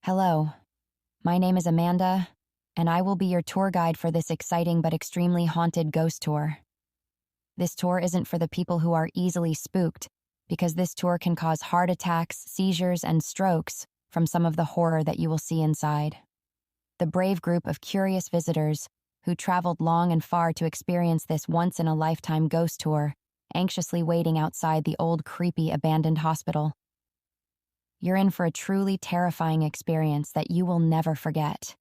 Hello, my name is Amanda, and I will be your tour guide for this exciting but extremely haunted ghost tour. This tour isn't for the people who are easily spooked, because this tour can cause heart attacks, seizures, and strokes from some of the horror that you will see inside. The brave group of curious visitors who traveled long and far to experience this once-in-a-lifetime ghost tour, anxiously waiting outside the old, creepy, abandoned hospital. You're in for a truly terrifying experience that you will never forget.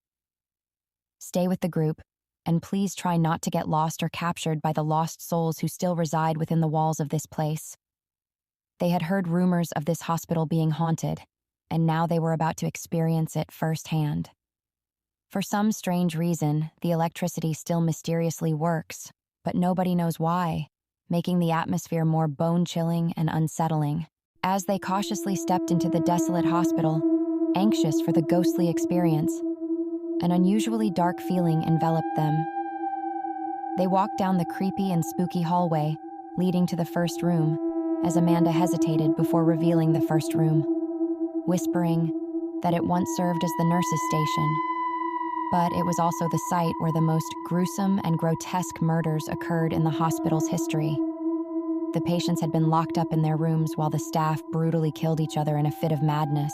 Stay with the group, and please try not to get lost or captured by the lost souls who still reside within the walls of this place. They had heard rumors of this hospital being haunted, and now they were about to experience it firsthand. For some strange reason, the electricity still mysteriously works, but nobody knows why, making the atmosphere more bone-chilling and unsettling. As they cautiously stepped into the desolate hospital, anxious for the ghostly experience, an unusually dark feeling enveloped them. They walked down the creepy and spooky hallway, leading to the first room, as Amanda hesitated before revealing the first room, whispering that it once served as the nurse's station. But it was also the site where the most gruesome and grotesque murders occurred in the hospital's history. The patients had been locked up in their rooms while the staff brutally killed each other in a fit of madness.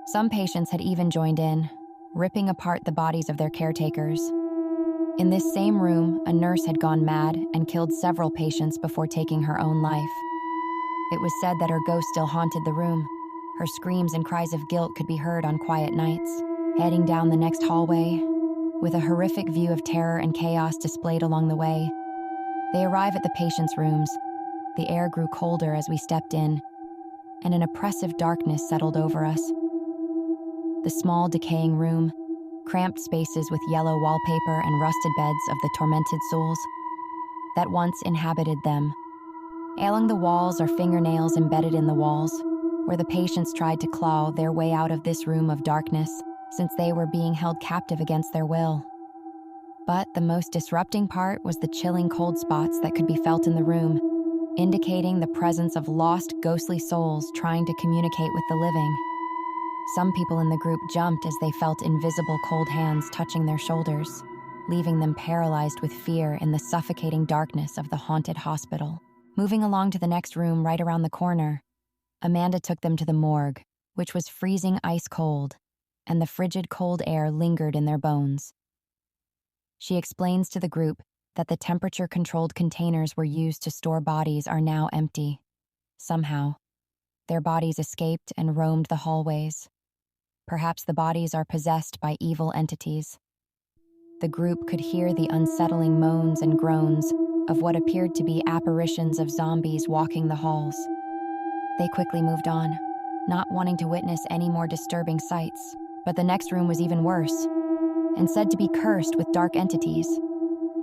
Some patients had even joined in, ripping apart the bodies of their caretakers. In this same room, a nurse had gone mad and killed several patients before taking her own life. It was said that her ghost still haunted the room. Her screams and cries of guilt could be heard on quiet nights. Heading down the next hallway, with a horrific view of terror and chaos displayed along the way, they arrive at the patients' rooms. The air grew colder as we stepped in, and an oppressive darkness settled over us. The small, decaying room, cramped spaces with yellow wallpaper and rusted beds of the tormented souls that once inhabited them. Along the walls are fingernails embedded in the walls, where the patients tried to claw their way out of this room of darkness, since they were being held captive against their will. But the most disrupting part was the chilling cold spots that could be felt in the room, indicating the presence of lost, ghostly souls trying to communicate with the living. Some people in the group jumped as they felt invisible cold hands touching their shoulders, leaving them paralyzed with fear in the suffocating darkness of the haunted hospital. Moving along to the next room right around the corner, Amanda took them to the morgue, which was freezing ice cold, and the frigid cold air lingered in their bones. She explains to the group that the temperature-controlled containers were used to store bodies are now empty. Somehow, their bodies escaped and roamed the hallways. Perhaps the bodies are possessed by evil entities. The group could hear the unsettling moans and groans of what appeared to be apparitions of zombies walking the halls. They quickly moved on, not wanting to witness any more disturbing sights. But the next room was even worse, and said to be cursed with dark entities.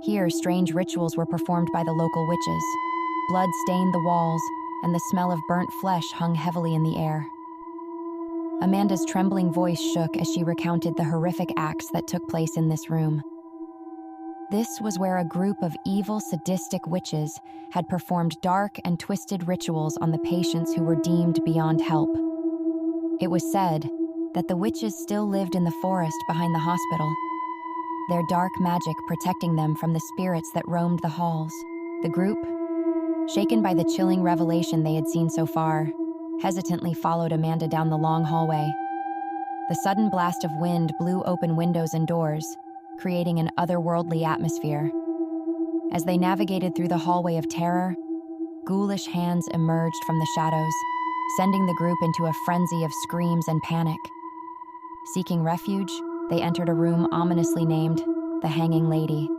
Here, strange rituals were performed by the local witches. Blood stained the walls, and the smell of burnt flesh hung heavily in the air. Amanda's trembling voice shook as she recounted the horrific acts that took place in this room. This was where a group of evil, sadistic witches had performed dark and twisted rituals on the patients who were deemed beyond help. It was said that the witches still lived in the forest behind the hospital, their dark magic protecting them from the spirits that roamed the halls. The group, shaken by the chilling revelation they had seen so far, hesitantly followed Amanda down the long hallway. The sudden blast of wind blew open windows and doors, creating an otherworldly atmosphere. As they navigated through the hallway of terror, ghoulish hands emerged from the shadows, sending the group into a frenzy of screams and panic. Seeking refuge, they entered a room ominously named the Hanging Lady.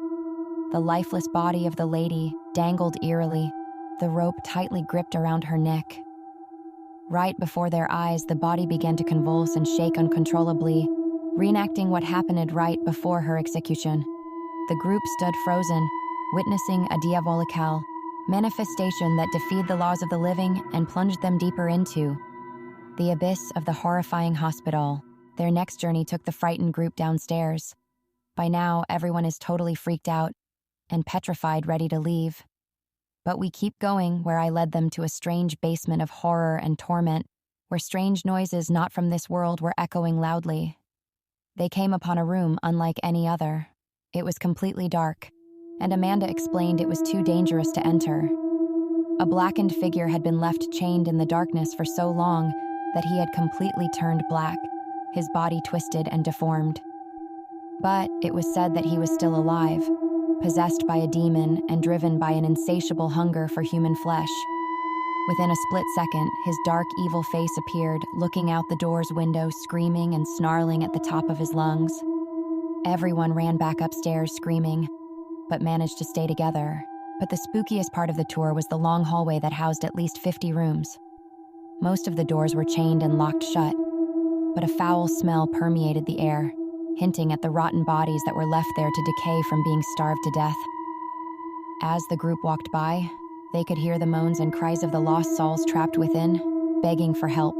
The lifeless body of the lady dangled eerily, the rope tightly gripped around her neck. Right before their eyes, the body began to convulse and shake uncontrollably, reenacting what happened right before her execution. The group stood frozen, witnessing a diabolical manifestation that defied the laws of the living and plunged them deeper into the abyss of the horrifying hospital. Their next journey took the frightened group downstairs. By now, everyone is totally freaked out and petrified, ready to leave. But we keep going, where I led them to a strange basement of horror and torment where strange noises not from this world were echoing loudly. They came upon a room unlike any other. It was completely dark, and Amanda explained it was too dangerous to enter. A blackened figure had been left chained in the darkness for so long that he had completely turned black, his body twisted and deformed. But it was said that he was still alive, possessed by a demon and driven by an insatiable hunger for human flesh. Within a split second, his dark, evil face appeared, looking out the door's window, screaming and snarling at the top of his lungs. Everyone ran back upstairs screaming, but managed to stay together. But the spookiest part of the tour was the long hallway that housed at least 50 rooms. Most of the doors were chained and locked shut, but a foul smell permeated the air, hinting at the rotten bodies that were left there to decay from being starved to death. As the group walked by, they could hear the moans and cries of the lost souls trapped within, begging for help.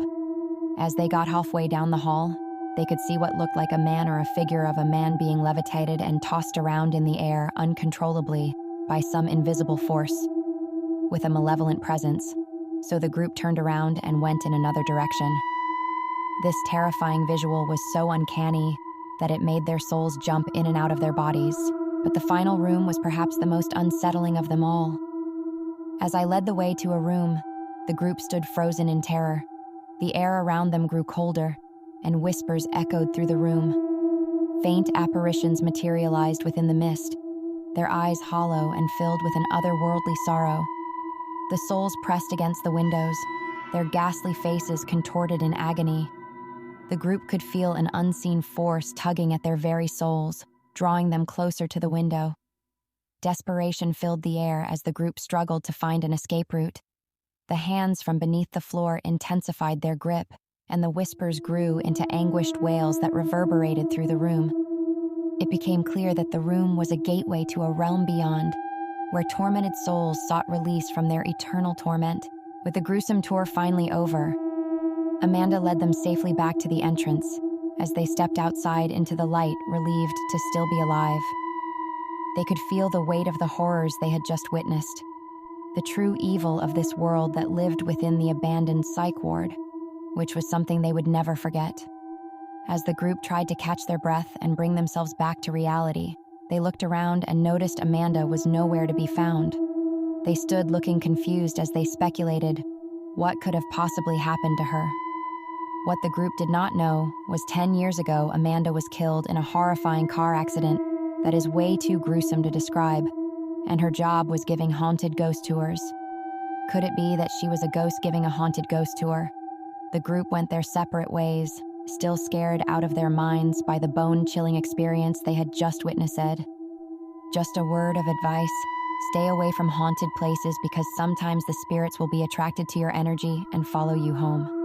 As they got halfway down the hall, they could see what looked like a man or a figure of a man being levitated and tossed around in the air uncontrollably by some invisible force, with a malevolent presence, so the group turned around and went in another direction. This terrifying visual was so uncanny that it made their souls jump in and out of their bodies, but the final room was perhaps the most unsettling of them all. As I led the way to a room, the group stood frozen in terror. The air around them grew colder, and whispers echoed through the room. Faint apparitions materialized within the mist, their eyes hollow and filled with an otherworldly sorrow. The souls pressed against the windows, their ghastly faces contorted in agony. The group could feel an unseen force tugging at their very souls, drawing them closer to the window. Desperation filled the air as the group struggled to find an escape route. The hands from beneath the floor intensified their grip, and the whispers grew into anguished wails that reverberated through the room. It became clear that the room was a gateway to a realm beyond, where tormented souls sought release from their eternal torment. With the gruesome tour finally over, Amanda led them safely back to the entrance. As they stepped outside into the light, relieved to still be alive, they could feel the weight of the horrors they had just witnessed, the true evil of this world that lived within the abandoned psych ward, which was something they would never forget. As the group tried to catch their breath and bring themselves back to reality, they looked around and noticed Amanda was nowhere to be found. They stood looking confused as they speculated what could have possibly happened to her. What the group did not know was 10 years ago, Amanda was killed in a horrifying car accident that is way too gruesome to describe, and her job was giving haunted ghost tours. Could it be that she was a ghost giving a haunted ghost tour? The group went their separate ways, still scared out of their minds by the bone-chilling experience they had just witnessed. Just a word of advice: stay away from haunted places because sometimes the spirits will be attracted to your energy and follow you home.